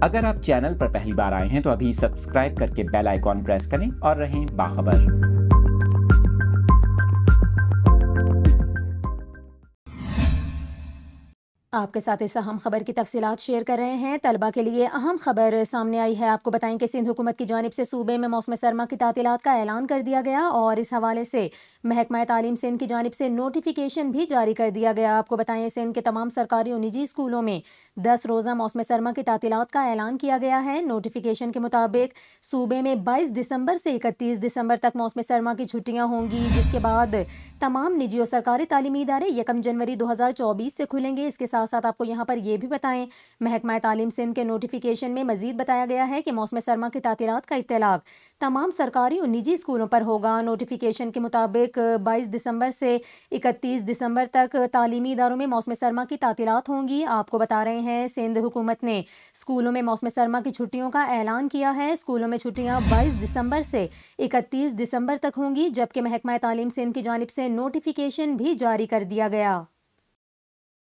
अगर आप चैनल पर पहली बार आए हैं तो अभी सब्सक्राइब करके बेल आइकॉन प्रेस करें और रहें बाखबर। आपके साथ इस अहम खबर की तफसीलात शेयर कर रहे हैं। तलबा के लिए अहम खबर सामने आई है। आपको बताएं कि सिंध हुकूमत की जानिब से सूबे में मौसम सरमा की तातीलात का ऐलान कर दिया गया और इस हवाले से महकमा तालीम सिंध की जानिब से नोटिफिकेशन भी जारी कर दिया गया। आपको बताएं सिंध के तमाम सरकारी और निजी स्कूलों में 10 रोज़ा मौसम सरमा की तातीलात का ऐलान किया गया है। नोटिफिकेशन के मुताबिक सूबे में 22 दिसंबर से 31 दिसंबर तक मौसम सरमा की छुट्टियाँ होंगी, जिसके बाद तमाम निजी और सरकारी तालीमी इदारे 1 जनवरी 2024 से खुलेंगे। इसके साथ साथ आपको यहाँ पर यह भी बताएं, महकमा तालीम सिंध के नोटिफिकेशन में मजीद बताया गया है कि मौसम सरमा की तातीलात का इत्तलाक तमाम सरकारी और निजी स्कूलों पर होगा। नोटिफिकेशन के मुताबिक 22 दिसंबर से 31 दिसंबर तक तालीमी इदारों में मौसम सरमा की तातीलात होंगी। आपको बता रहे हैं सिंध हुकूमत ने स्कूलों में मौसम सरमा की छुट्टियों का ऐलान किया है। स्कूलों में छुट्टियां 22 दिसंबर से 31 दिसंबर तक होंगी, जबकि महकमा तालीम सिंध की जानिब से नोटिफिकेशन भी जारी कर दिया गया।